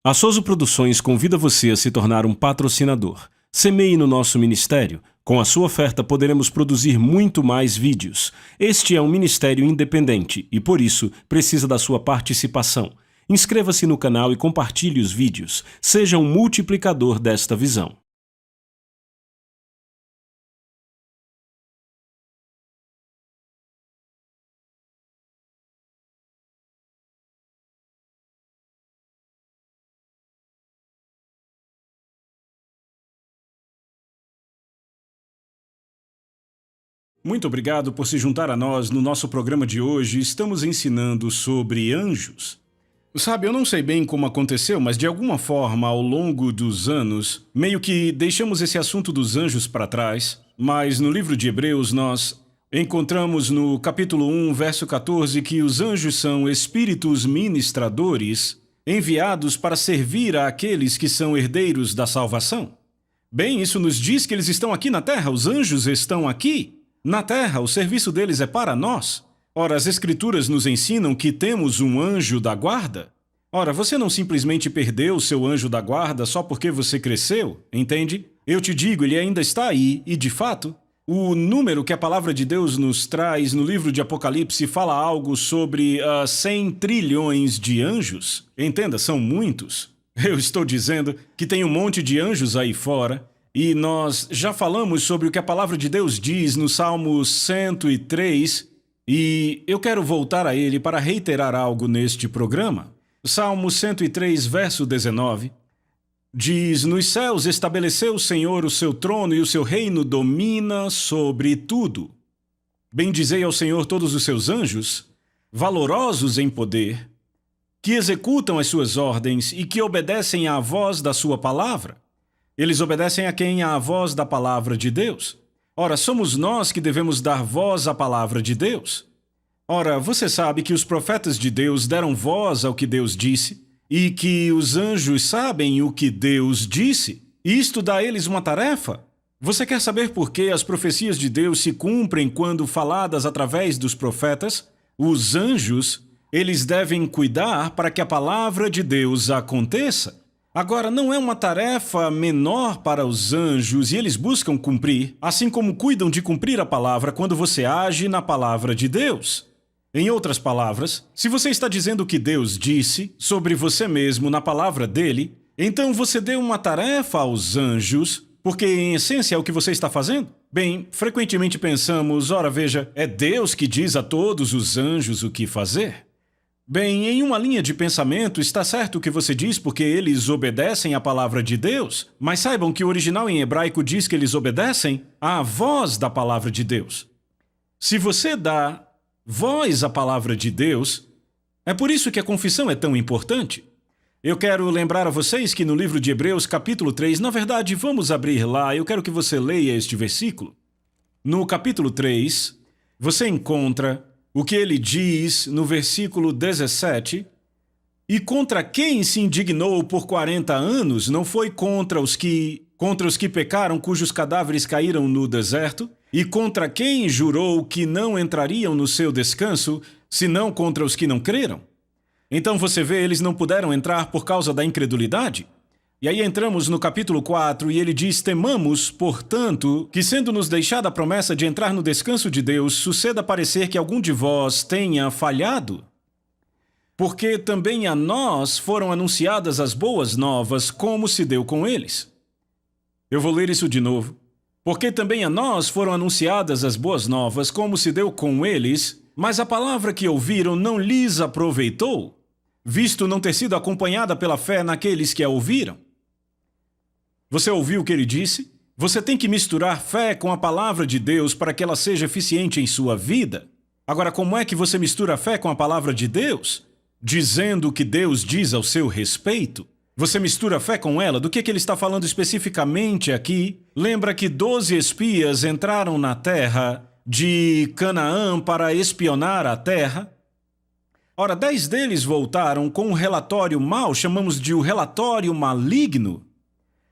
A Souza Produções convida você a se tornar um patrocinador. Semeie no nosso ministério. Com a sua oferta poderemos produzir muito mais vídeos. Este é um ministério independente e, por isso, precisa da sua participação. Inscreva-se no canal e compartilhe os vídeos. Seja um multiplicador desta visão. Muito obrigado por se juntar a nós no nosso programa de hoje. Estamos ensinando sobre anjos. Sabe, eu não sei bem como aconteceu, mas de alguma forma, ao longo dos anos, meio que deixamos esse assunto dos anjos para trás. Mas no livro de Hebreus nós encontramos no capítulo 1, verso 14, que os anjos são espíritos ministradores enviados para servir àqueles que são herdeiros da salvação. Bem, isso nos diz que eles estão aqui na Terra, os anjos estão aqui. Na Terra, o serviço deles é para nós. Ora, as Escrituras nos ensinam que temos um anjo da guarda. Ora, você não simplesmente perdeu o seu anjo da guarda só porque você cresceu, entende? Eu te digo, ele ainda está aí e, de fato, o número que a palavra de Deus nos traz no livro de Apocalipse fala algo sobre 100 trilhões de anjos. Entenda, são muitos. Eu estou dizendo que tem um monte de anjos aí fora. E nós já falamos sobre o que a palavra de Deus diz no Salmo 103, e eu quero voltar a ele para reiterar algo neste programa. Salmo 103, verso 19, diz: "Nos céus estabeleceu o Senhor o seu trono e o seu reino domina sobre tudo. Bendizei ao Senhor todos os seus anjos, valorosos em poder, que executam as suas ordens e que obedecem à voz da sua palavra." Eles obedecem a quem? À voz da palavra de Deus. Ora, somos nós que devemos dar voz à palavra de Deus. Ora, você sabe que os profetas de Deus deram voz ao que Deus disse e que os anjos sabem o que Deus disse. E isto dá a eles uma tarefa. Você quer saber por que as profecias de Deus se cumprem quando faladas através dos profetas? Os anjos, eles devem cuidar para que a palavra de Deus aconteça. Agora, não é uma tarefa menor para os anjos e eles buscam cumprir, assim como cuidam de cumprir a palavra quando você age na palavra de Deus. Em outras palavras, se você está dizendo o que Deus disse sobre você mesmo na palavra dele, então você deu uma tarefa aos anjos, porque em essência é o que você está fazendo. Bem, frequentemente pensamos, ora veja, é Deus que diz a todos os anjos o que fazer. Bem, em uma linha de pensamento, está certo o que você diz porque eles obedecem à palavra de Deus, mas saibam que o original em hebraico diz que eles obedecem à voz da palavra de Deus. Se você dá voz à palavra de Deus, é por isso que a confissão é tão importante. Eu quero lembrar a vocês que no livro de Hebreus, capítulo 3, na verdade, vamos abrir lá, eu quero que você leia este versículo. No capítulo 3, você encontra o que ele diz no versículo 17, "E contra quem se indignou por 40 anos não foi contra os que pecaram, cujos cadáveres caíram no deserto, e contra quem jurou que não entrariam no seu descanso, senão contra os que não creram." Então você vê, eles não puderam entrar por causa da incredulidade. E aí entramos no capítulo 4 e ele diz: "Temamos, portanto, que sendo-nos deixada a promessa de entrar no descanso de Deus, suceda parecer que algum de vós tenha falhado. Porque também a nós foram anunciadas as boas novas, como se deu com eles." Eu vou ler isso de novo. "Porque também a nós foram anunciadas as boas novas, como se deu com eles, mas a palavra que ouviram não lhes aproveitou, visto não ter sido acompanhada pela fé naqueles que a ouviram." Você ouviu o que ele disse? Você tem que misturar fé com a palavra de Deus para que ela seja eficiente em sua vida. Agora, como é que você mistura a fé com a palavra de Deus? Dizendo o que Deus diz ao seu respeito. Você mistura a fé com ela. Do que ele está falando especificamente aqui? Lembra que 12 espias entraram na terra de Canaã para espionar a terra? Ora, 10 deles voltaram com um relatório mau, chamamos de o relatório maligno.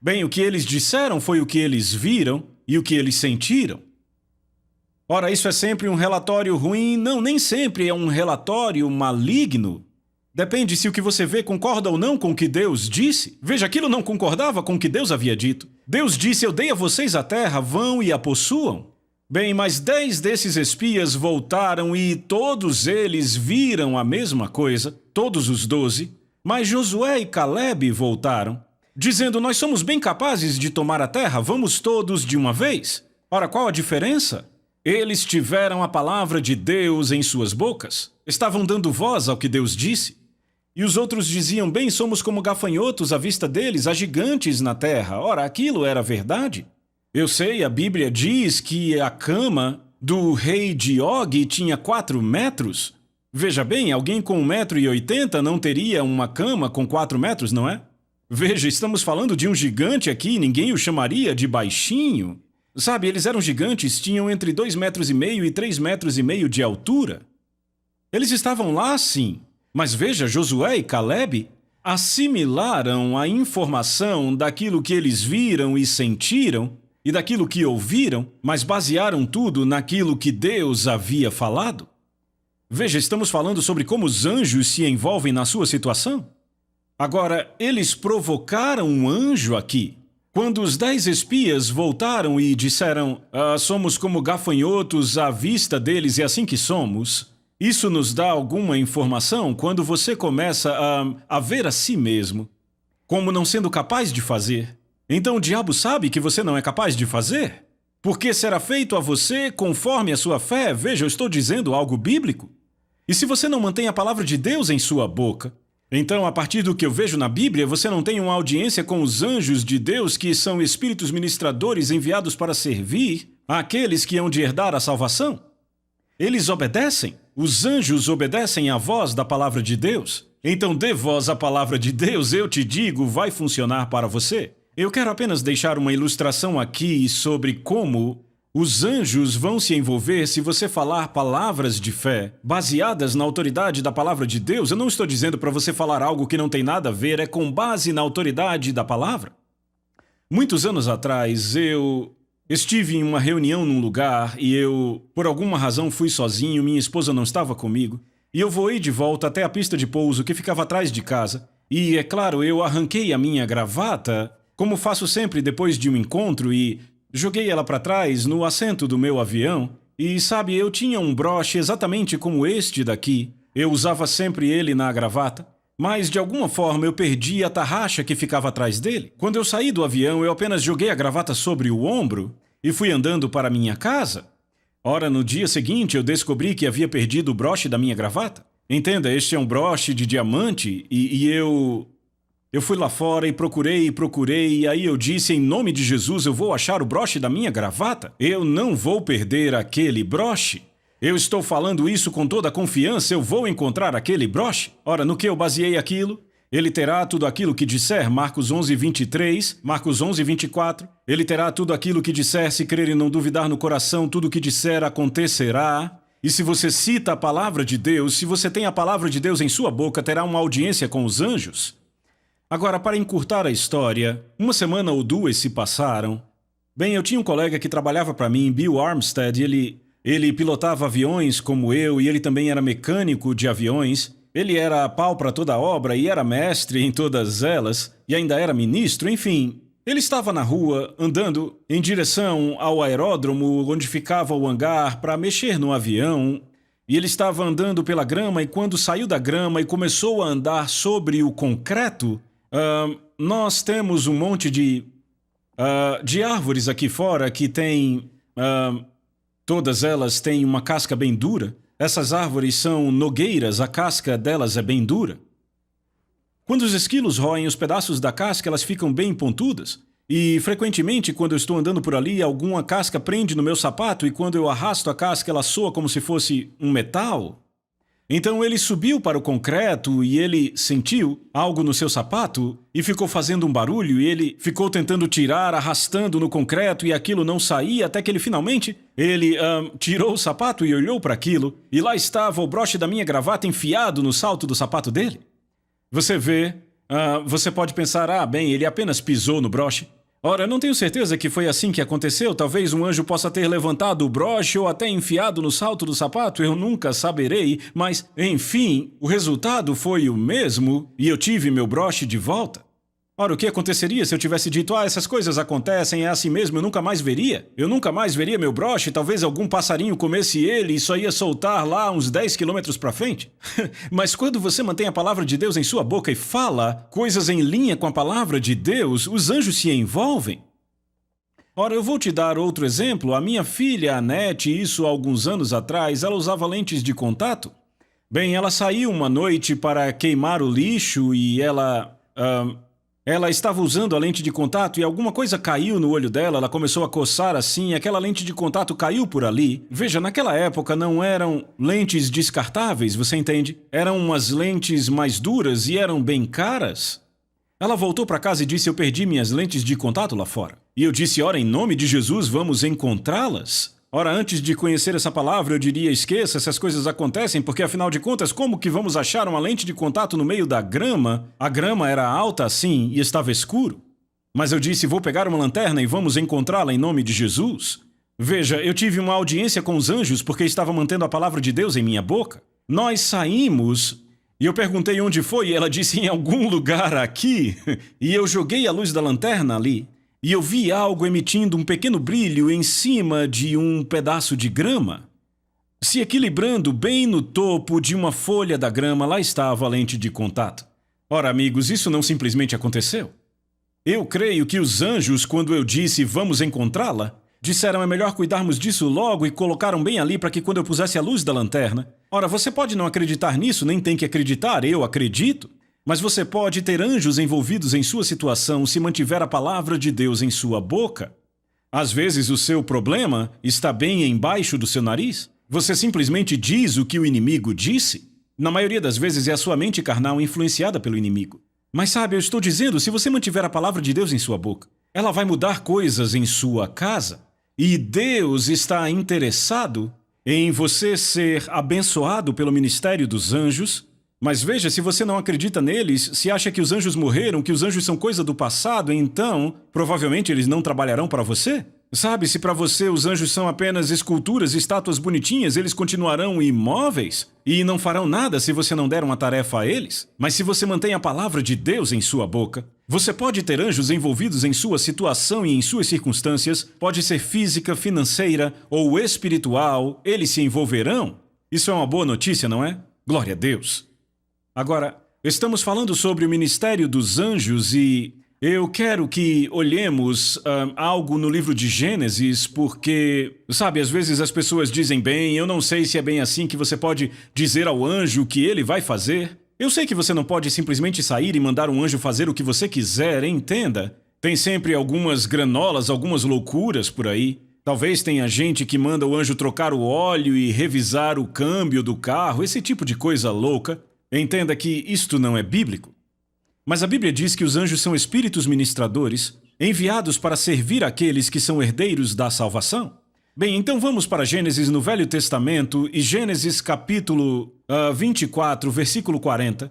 Bem, o que eles disseram foi o que eles viram e o que eles sentiram. Ora, isso é sempre um relatório ruim? Não, nem sempre é um relatório maligno. Depende se o que você vê concorda ou não com o que Deus disse. Veja, aquilo não concordava com o que Deus havia dito. Deus disse: eu dei a vocês a terra, vão e a possuam. Bem, mas 10 desses espias voltaram e todos eles viram a mesma coisa, todos os 12, mas Josué e Calebe voltaram, dizendo: nós somos bem capazes de tomar a terra, vamos todos de uma vez. Ora, qual a diferença? Eles tiveram a palavra de Deus em suas bocas, estavam dando voz ao que Deus disse. E os outros diziam: bem, somos como gafanhotos à vista deles, há gigantes na terra. Ora, aquilo era verdade. Eu sei, a Bíblia diz que a cama do rei de Og tinha 4 metros. Veja bem, alguém com 1,80 m não teria uma cama com 4 metros, não é? Veja, estamos falando de um gigante aqui, ninguém o chamaria de baixinho. Sabe, eles eram gigantes, tinham entre 2,5 metros e 3,5 metros de altura. Eles estavam lá, sim. Mas veja, Josué e Calebe assimilaram a informação daquilo que eles viram e sentiram e daquilo que ouviram, mas basearam tudo naquilo que Deus havia falado. Veja, estamos falando sobre como os anjos se envolvem na sua situação. Agora, eles provocaram um anjo aqui. Quando os 10 espias voltaram e disseram: somos como gafanhotos à vista deles, é assim que somos. Isso nos dá alguma informação quando você começa a ver a si mesmo como não sendo capaz de fazer. Então o diabo sabe que você não é capaz de fazer, porque será feito a você conforme a sua fé. Veja, eu estou dizendo algo bíblico. E se você não mantém a palavra de Deus em sua boca, então, a partir do que eu vejo na Bíblia, você não tem uma audiência com os anjos de Deus, que são espíritos ministradores enviados para servir àqueles que hão de herdar a salvação. Eles obedecem. Os anjos obedecem à voz da palavra de Deus. Então, dê voz à palavra de Deus, eu te digo, vai funcionar para você. Eu quero apenas deixar uma ilustração aqui sobre como os anjos vão se envolver se você falar palavras de fé baseadas na autoridade da palavra de Deus. Eu não estou dizendo para você falar algo que não tem nada a ver, é com base na autoridade da palavra. Muitos anos atrás, eu estive em uma reunião num lugar e eu, por alguma razão, fui sozinho, minha esposa não estava comigo, e eu voei de volta até a pista de pouso que ficava atrás de casa. E, é claro, eu arranquei a minha gravata, como faço sempre depois de um encontro, e joguei ela para trás no assento do meu avião. E, sabe, eu tinha um broche exatamente como este daqui. Eu usava sempre ele na gravata. Mas, de alguma forma, eu perdi a tarraxa que ficava atrás dele. Quando eu saí do avião, eu apenas joguei a gravata sobre o ombro e fui andando para minha casa. Ora, no dia seguinte, eu descobri que havia perdido o broche da minha gravata. Entenda, este é um broche de diamante e eu fui lá fora e procurei, e aí eu disse: em nome de Jesus, eu vou achar o broche da minha gravata. Eu não vou perder aquele broche. Eu estou falando isso com toda a confiança, eu vou encontrar aquele broche. Ora, no que eu baseei aquilo? Ele terá tudo aquilo que disser, Marcos 11:23, Marcos 11:24. Ele terá tudo aquilo que disser, se crer e não duvidar no coração, tudo o que disser acontecerá. E se você cita a palavra de Deus, se você tem a palavra de Deus em sua boca, terá uma audiência com os anjos. Agora, para encurtar a história, 1 semana ou 2 se passaram. Bem, eu tinha um colega que trabalhava para mim, Bill Armstead, ele pilotava aviões como eu e ele também era mecânico de aviões. Ele era pau para toda a obra e era mestre em todas elas e ainda era ministro, enfim. Ele estava na rua, andando em direção ao aeródromo onde ficava o hangar para mexer no avião. E ele estava andando pela grama e quando saiu da grama e começou a andar sobre o concreto, nós temos um monte de árvores aqui fora que tem... todas elas têm uma casca bem dura. Essas árvores são nogueiras, a casca delas é bem dura. Quando os esquilos roem os pedaços da casca, elas ficam bem pontudas. E, frequentemente, quando eu estou andando por ali, alguma casca prende no meu sapato e quando eu arrasto a casca, ela soa como se fosse um metal. Então ele subiu para o concreto e ele sentiu algo no seu sapato e ficou fazendo um barulho e ele ficou tentando tirar, arrastando no concreto e aquilo não saía até que ele finalmente, tirou o sapato e olhou para aquilo e lá estava o broche da minha gravata enfiado no salto do sapato dele. Você vê, você pode pensar, bem, ele apenas pisou no broche. Ora, não tenho certeza que foi assim que aconteceu. Talvez um anjo possa ter levantado o broche ou até enfiado no salto do sapato, eu nunca saberei, mas, enfim, o resultado foi o mesmo e eu tive meu broche de volta. Ora, o que aconteceria se eu tivesse dito, essas coisas acontecem, é assim mesmo, eu nunca mais veria? Eu nunca mais veria meu broche, talvez algum passarinho comesse ele e só ia soltar lá uns 10 quilômetros pra frente? Mas quando você mantém a palavra de Deus em sua boca e fala coisas em linha com a palavra de Deus, os anjos se envolvem. Ora, eu vou te dar outro exemplo. A minha filha, Anete, isso há alguns anos atrás, ela usava lentes de contato. Bem, ela saiu uma noite para queimar o lixo e ela estava usando a lente de contato e alguma coisa caiu no olho dela, ela começou a coçar assim, aquela lente de contato caiu por ali. Veja, naquela época não eram lentes descartáveis, você entende? Eram umas lentes mais duras e eram bem caras. Ela voltou para casa e disse, eu perdi minhas lentes de contato lá fora. E eu disse, ora, em nome de Jesus, vamos encontrá-las? Ora, antes de conhecer essa palavra, eu diria, esqueça, essas coisas acontecem, porque afinal de contas, como que vamos achar uma lente de contato no meio da grama? A grama era alta assim e estava escuro. Mas eu disse, vou pegar uma lanterna e vamos encontrá-la em nome de Jesus. Veja, eu tive uma audiência com os anjos porque estava mantendo a palavra de Deus em minha boca. Nós saímos e eu perguntei onde foi e ela disse, em algum lugar aqui. E eu joguei a luz da lanterna ali. E eu vi algo emitindo um pequeno brilho em cima de um pedaço de grama. Se equilibrando bem no topo de uma folha da grama, lá estava a lente de contato. Ora, amigos, isso não simplesmente aconteceu. Eu creio que os anjos, quando eu disse vamos encontrá-la, disseram é melhor cuidarmos disso logo e colocaram bem ali para que quando eu pusesse a luz da lanterna... Ora, você pode não acreditar nisso, nem tem que acreditar, eu acredito. Mas você pode ter anjos envolvidos em sua situação se mantiver a palavra de Deus em sua boca. Às vezes o seu problema está bem embaixo do seu nariz. Você simplesmente diz o que o inimigo disse. Na maioria das vezes é a sua mente carnal influenciada pelo inimigo. Mas sabe, eu estou dizendo, se você mantiver a palavra de Deus em sua boca, ela vai mudar coisas em sua casa. E Deus está interessado em você ser abençoado pelo ministério dos anjos. Mas veja, se você não acredita neles, se acha que os anjos morreram, que os anjos são coisa do passado, então, provavelmente eles não trabalharão para você? Sabe, se para você os anjos são apenas esculturas, estátuas bonitinhas, eles continuarão imóveis e não farão nada se você não der uma tarefa a eles. Mas se você mantém a palavra de Deus em sua boca, você pode ter anjos envolvidos em sua situação e em suas circunstâncias, pode ser física, financeira ou espiritual, eles se envolverão. Isso é uma boa notícia, não é? Glória a Deus! Agora, estamos falando sobre o ministério dos anjos e eu quero que olhemos algo no livro de Gênesis porque, sabe, às vezes as pessoas dizem bem, eu não sei se é bem assim que você pode dizer ao anjo o que ele vai fazer. Eu sei que você não pode simplesmente sair e mandar um anjo fazer o que você quiser, entenda. Tem sempre algumas granolas, algumas loucuras por aí. Talvez tenha gente que manda o anjo trocar o óleo e revisar o câmbio do carro, esse tipo de coisa louca. Entenda que isto não é bíblico. Mas a Bíblia diz que os anjos são espíritos ministradores, enviados para servir aqueles que são herdeiros da salvação. Bem, então vamos para Gênesis no Velho Testamento e Gênesis capítulo 24, versículo 40.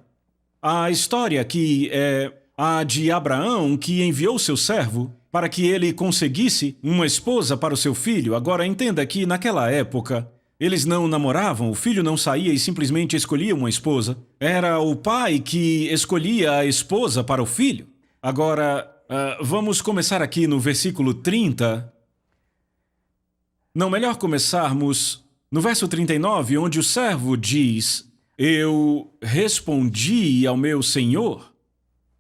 A história aqui é a de Abraão que enviou seu servo para que ele conseguisse uma esposa para o seu filho. Agora entenda que naquela época eles não namoravam, o filho não saía e simplesmente escolhia uma esposa. Era o pai que escolhia a esposa para o filho. Agora, vamos começar aqui no versículo 30. Não, melhor começarmos no verso 39, onde o servo diz, eu respondi ao meu senhor.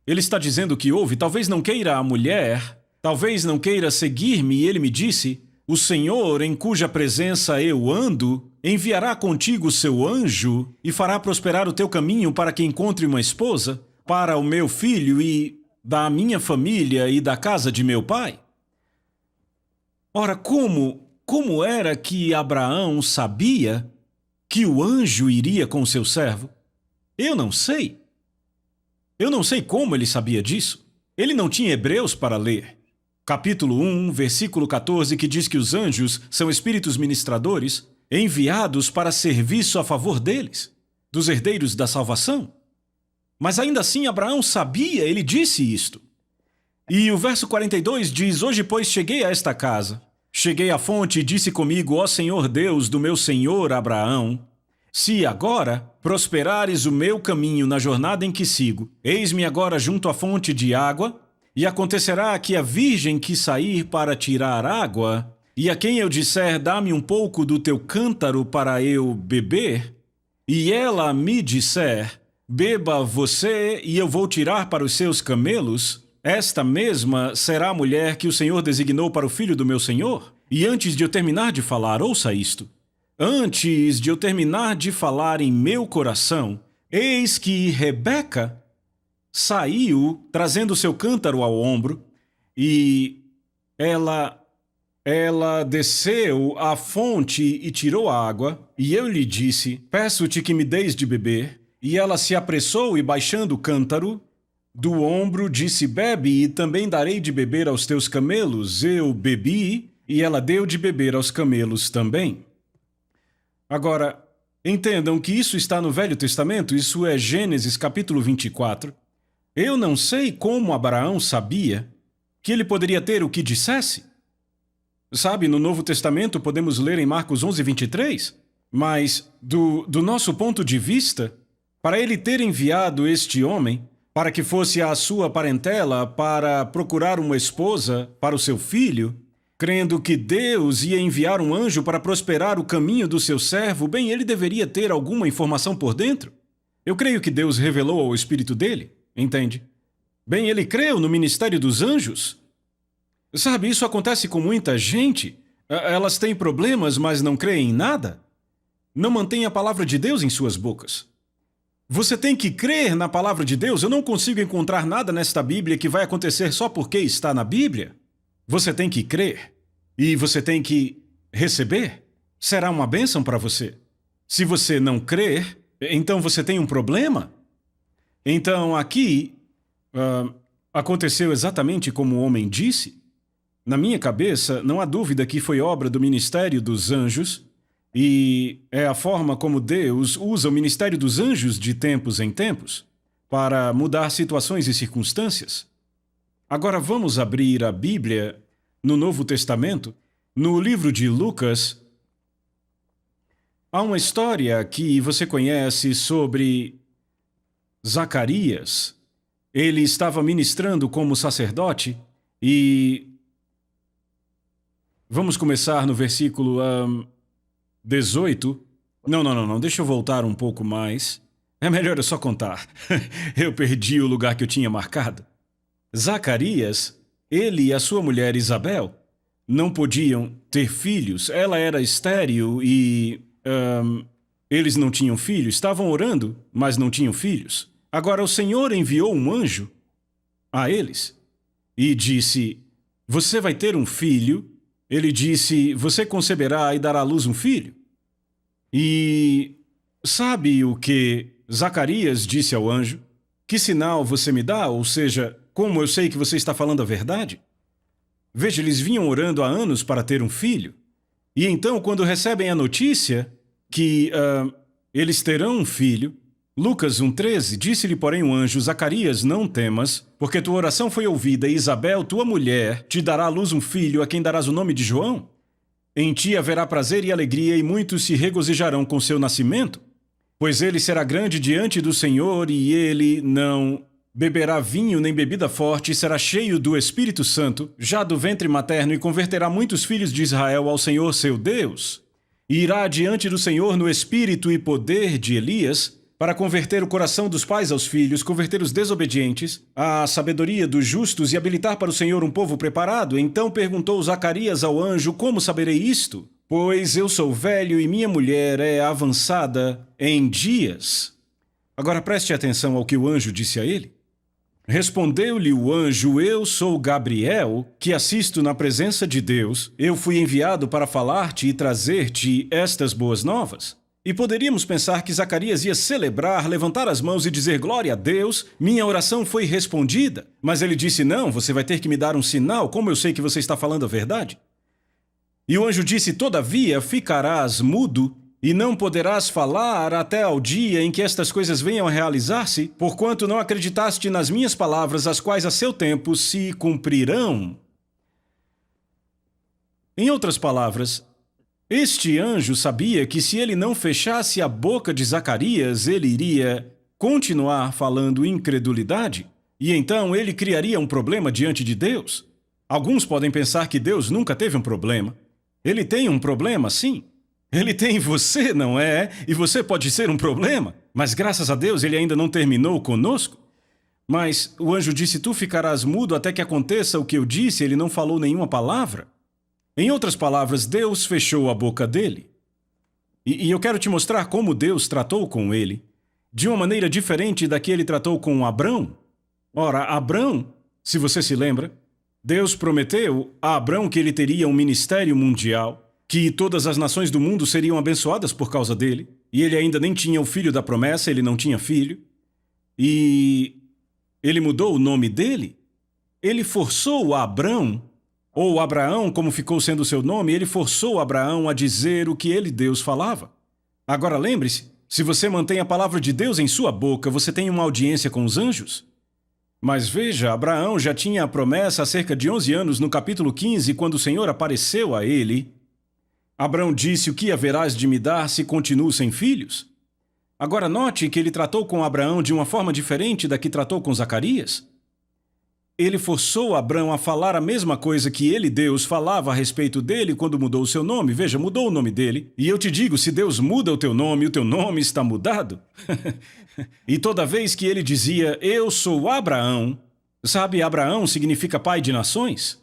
Ele está dizendo que houve, talvez não queira a mulher, talvez não queira seguir-me, e ele me disse, o Senhor, em cuja presença eu ando, enviará contigo seu anjo e fará prosperar o teu caminho para que encontre uma esposa para o meu filho e da minha família e da casa de meu pai. Ora, como era que Abraão sabia que o anjo iria com seu servo? Eu não sei. Eu não sei como ele sabia disso. Ele não tinha Hebreus para ler. Capítulo 1, versículo 14, que diz que os anjos são espíritos ministradores enviados para serviço a favor deles, dos herdeiros da salvação. Mas ainda assim Abraão sabia, ele disse isto. E o verso 42 diz: Hoje, pois, cheguei a esta casa. Cheguei à fonte e disse comigo: Ó Senhor Deus do meu senhor Abraão, se agora prosperares o meu caminho na jornada em que sigo, eis-me agora junto à fonte de água, e acontecerá que a virgem que sair para tirar água, e a quem eu disser, dá-me um pouco do teu cântaro para eu beber, e ela me disser, beba você e eu vou tirar para os seus camelos, esta mesma será a mulher que o Senhor designou para o filho do meu senhor? E antes de eu terminar de falar, ouça isto. Antes de eu terminar de falar em meu coração, eis que Rebeca saiu trazendo seu cântaro ao ombro e ela desceu à fonte e tirou a água, e eu lhe disse, peço-te que me deis de beber, e ela se apressou e baixando o cântaro do ombro disse, bebe e também darei de beber aos teus camelos. Eu bebi e ela deu de beber aos camelos também. Agora, entendam que isso está no Velho Testamento, isso é Gênesis capítulo 24. Eu não sei como Abraão sabia que ele poderia ter o que dissesse. Sabe, no Novo Testamento podemos ler em Marcos 11:23, mas do nosso ponto de vista, para ele ter enviado este homem para que fosse a sua parentela para procurar uma esposa para o seu filho, crendo que Deus ia enviar um anjo para prosperar o caminho do seu servo, bem, ele deveria ter alguma informação por dentro. Eu creio que Deus revelou ao espírito dele, entende? Bem, ele creu no ministério dos anjos. Sabe, isso acontece com muita gente. Elas têm problemas, mas não creem em nada. Não mantêm a palavra de Deus em suas bocas. Você tem que crer na palavra de Deus. Eu não consigo encontrar nada nesta Bíblia que vai acontecer só porque está na Bíblia. Você tem que crer. E você tem que receber. Será uma bênção para você. Se você não crer, então você tem um problema. Então aqui aconteceu exatamente como o homem disse. Na minha cabeça, não há dúvida que foi obra do ministério dos anjos. E é a forma como Deus usa o ministério dos anjos de tempos em tempos para mudar situações e circunstâncias. Agora vamos abrir a Bíblia no Novo Testamento, no livro de Lucas. Há uma história que você conhece sobre Zacarias. Ele estava ministrando como sacerdote e vamos começar no versículo 18. Não, deixa eu voltar um pouco mais. É melhor eu só contar. Eu perdi o lugar que eu tinha marcado. Zacarias, ele e a sua mulher Isabel não podiam ter filhos. Ela era estéril e eles não tinham filhos. Estavam orando, mas não tinham filhos. Agora o Senhor enviou um anjo a eles e disse, você vai ter um filho. Ele disse, você conceberá e dará à luz um filho. E sabe o que Zacarias disse ao anjo? Que sinal você me dá? Ou seja, como eu sei que você está falando a verdade? Veja, eles vinham orando há anos para ter um filho. E então, quando recebem a notícia que eles terão um filho, Lucas 1:13, disse-lhe, porém, o anjo, Zacarias, não temas, porque tua oração foi ouvida, e Isabel, tua mulher, te dará à luz um filho, a quem darás o nome de João. Em ti haverá prazer e alegria, e muitos se regozijarão com seu nascimento, pois ele será grande diante do Senhor, e ele não beberá vinho nem bebida forte, e será cheio do Espírito Santo, já do ventre materno, e converterá muitos filhos de Israel ao Senhor seu Deus. E irá diante do Senhor no espírito e poder de Elias, para converter o coração dos pais aos filhos, converter os desobedientes, à sabedoria dos justos e habilitar para o Senhor um povo preparado. Então perguntou Zacarias ao anjo, como saberei isto? Pois eu sou velho e minha mulher é avançada em dias. Agora preste atenção ao que o anjo disse a ele. Respondeu-lhe o anjo, eu sou Gabriel, que assisto na presença de Deus. Eu fui enviado para falar-te e trazer-te estas boas novas. E poderíamos pensar que Zacarias ia celebrar, levantar as mãos e dizer glória a Deus, minha oração foi respondida. Mas ele disse, não, você vai ter que me dar um sinal, como eu sei que você está falando a verdade? E o anjo disse, todavia ficarás mudo e não poderás falar até ao dia em que estas coisas venham a realizar-se, porquanto não acreditaste nas minhas palavras, as quais a seu tempo se cumprirão. Em outras palavras, este anjo sabia que se ele não fechasse a boca de Zacarias, ele iria continuar falando incredulidade, e então ele criaria um problema diante de Deus. Alguns podem pensar que Deus nunca teve um problema. Ele tem um problema, sim. Ele tem você, não é? E você pode ser um problema. Mas graças a Deus ele ainda não terminou conosco. Mas o anjo disse, tu ficarás mudo até que aconteça o que eu disse, ele não falou nenhuma palavra. Em outras palavras, Deus fechou a boca dele. E eu quero te mostrar como Deus tratou com ele, de uma maneira diferente da que ele tratou com Abrão. Ora, Abrão, se você se lembra, Deus prometeu a Abrão que ele teria um ministério mundial, que todas as nações do mundo seriam abençoadas por causa dele, e ele ainda nem tinha o filho da promessa, ele não tinha filho, e ele mudou o nome dele. Ele forçou Abrão, ou Abraão, como ficou sendo o seu nome, ele forçou Abraão a dizer o que ele, Deus, falava. Agora lembre-se, se você mantém a palavra de Deus em sua boca, você tem uma audiência com os anjos. Mas veja, Abraão já tinha a promessa há cerca de 11 anos no capítulo 15, quando o Senhor apareceu a ele. Abrão disse, o que haverás de me dar se continuo sem filhos? Agora note que ele tratou com Abraão de uma forma diferente da que tratou com Zacarias. Ele forçou Abrão a falar a mesma coisa que ele, Deus, falava a respeito dele quando mudou o seu nome. Veja, mudou o nome dele. E eu te digo, se Deus muda o teu nome está mudado. E toda vez que ele dizia, eu sou Abraão, sabe, Abraão significa pai de nações,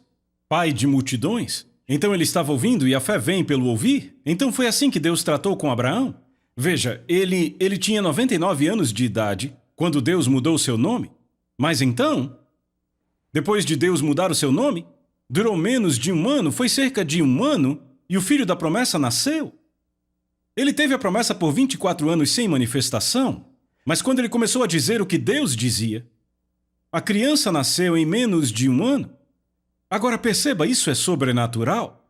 pai de multidões. Então ele estava ouvindo e a fé vem pelo ouvir. Então foi assim que Deus tratou com Abraão. Veja, ele tinha 99 anos de idade quando Deus mudou o seu nome. Mas então, depois de Deus mudar o seu nome, durou menos de um ano, foi cerca de um ano, e o filho da promessa nasceu. Ele teve a promessa por 24 anos sem manifestação, mas quando ele começou a dizer o que Deus dizia, a criança nasceu em menos de um ano. Agora perceba, isso é sobrenatural.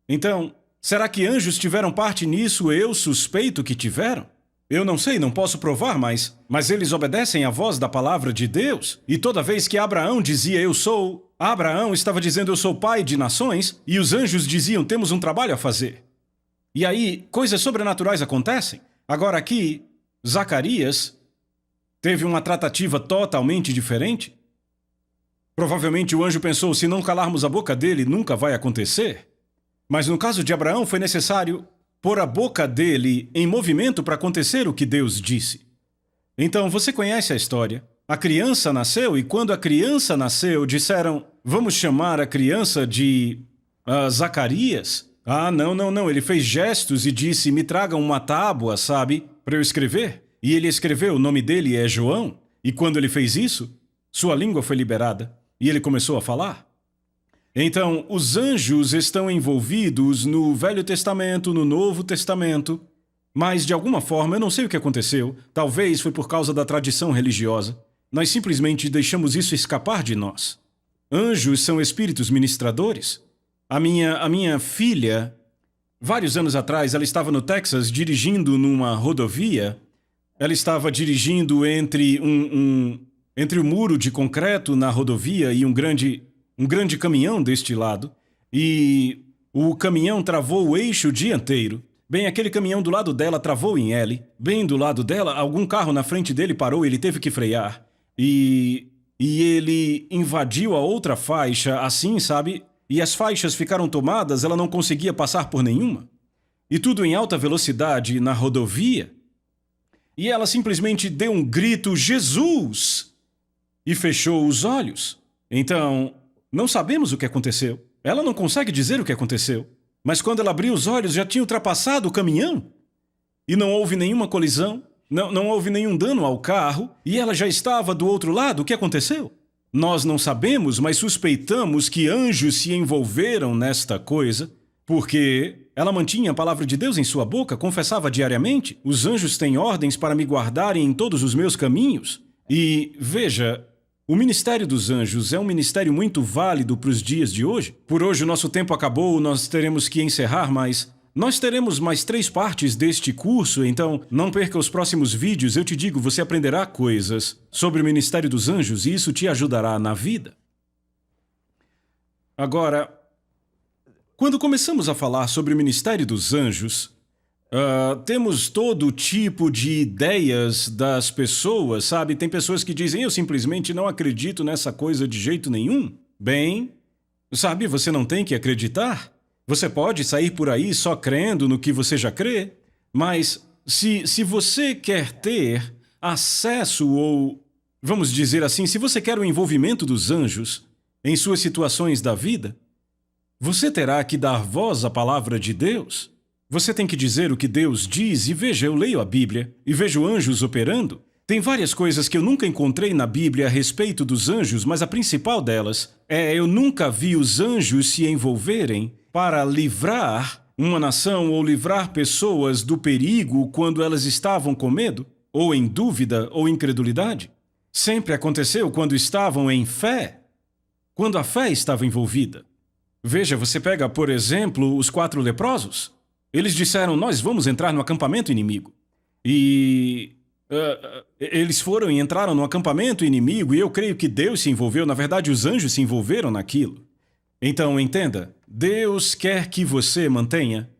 Então, será que anjos tiveram parte nisso? Eu suspeito que tiveram. Eu não sei, não posso provar, mas eles obedecem à voz da palavra de Deus. E toda vez que Abraão dizia, eu sou, Abraão estava dizendo, eu sou pai de nações, e os anjos diziam, temos um trabalho a fazer. E aí, coisas sobrenaturais acontecem. Agora aqui, Zacarias teve uma tratativa totalmente diferente. Provavelmente o anjo pensou, se não calarmos a boca dele, nunca vai acontecer. Mas no caso de Abraão, foi necessário pôr a boca dele em movimento para acontecer o que Deus disse. Então, você conhece a história. A criança nasceu e quando a criança nasceu, disseram, vamos chamar a criança de Zacarias? Não. Ele fez gestos e disse, me tragam uma tábua, sabe, para eu escrever. E ele escreveu, o nome dele é João. E quando ele fez isso, sua língua foi liberada e ele começou a falar. Então, os anjos estão envolvidos no Velho Testamento, no Novo Testamento, mas de alguma forma, eu não sei o que aconteceu, talvez foi por causa da tradição religiosa, nós simplesmente deixamos isso escapar de nós. Anjos são espíritos ministradores. A minha filha, vários anos atrás, ela estava no Texas dirigindo numa rodovia, ela estava dirigindo entre o muro de concreto na rodovia e um grande caminhão deste lado, e o caminhão travou o eixo dianteiro. Bem, aquele caminhão do lado dela travou em L. Bem do lado dela, algum carro na frente dele parou, ele teve que frear. E ele invadiu a outra faixa, assim, sabe? E as faixas ficaram tomadas, ela não conseguia passar por nenhuma. E tudo em alta velocidade na rodovia. E ela simplesmente deu um grito, Jesus! E fechou os olhos. Então, não sabemos o que aconteceu. Ela não consegue dizer o que aconteceu. Mas quando ela abriu os olhos, já tinha ultrapassado o caminhão. E não houve nenhuma colisão, não houve nenhum dano ao carro, e ela já estava do outro lado. O que aconteceu? Nós não sabemos, mas suspeitamos que anjos se envolveram nesta coisa, porque ela mantinha a palavra de Deus em sua boca, confessava diariamente. Os anjos têm ordens para me guardarem em todos os meus caminhos. E, veja, o ministério dos anjos é um ministério muito válido para os dias de hoje. Por hoje o nosso tempo acabou, nós teremos que encerrar, mas nós teremos mais 3 partes deste curso, então não perca os próximos vídeos. Eu te digo, você aprenderá coisas sobre o ministério dos anjos e isso te ajudará na vida. Agora, quando começamos a falar sobre o ministério dos anjos, temos todo tipo de ideias das pessoas, sabe? Tem pessoas que dizem, eu simplesmente não acredito nessa coisa de jeito nenhum. Bem, sabe, você não tem que acreditar. Você pode sair por aí só crendo no que você já crê, mas se você quer ter acesso ou, vamos dizer assim, se você quer o envolvimento dos anjos em suas situações da vida, você terá que dar voz à palavra de Deus. Você tem que dizer o que Deus diz e veja, eu leio a Bíblia e vejo anjos operando. Tem várias coisas que eu nunca encontrei na Bíblia a respeito dos anjos, mas a principal delas é eu nunca vi os anjos se envolverem para livrar uma nação ou livrar pessoas do perigo quando elas estavam com medo, ou em dúvida ou incredulidade. Sempre aconteceu quando estavam em fé, quando a fé estava envolvida. Veja, você pega, por exemplo, os 4 leprosos. Eles disseram, nós vamos entrar no acampamento inimigo. E eles foram e entraram no acampamento inimigo e eu creio que Deus se envolveu. Na verdade, os anjos se envolveram naquilo. Então, entenda, Deus quer que você mantenha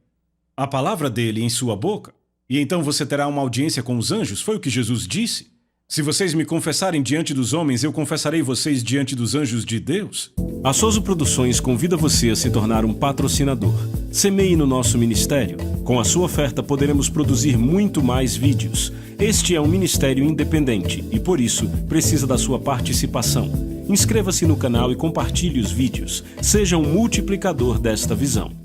a palavra dele em sua boca. E então você terá uma audiência com os anjos. Foi o que Jesus disse. Se vocês me confessarem diante dos homens, eu confessarei vocês diante dos anjos de Deus. A Soso Produções convida você a se tornar um patrocinador. Semeie no nosso ministério. Com a sua oferta poderemos produzir muito mais vídeos. Este é um ministério independente e, por isso, precisa da sua participação. Inscreva-se no canal e compartilhe os vídeos. Seja um multiplicador desta visão.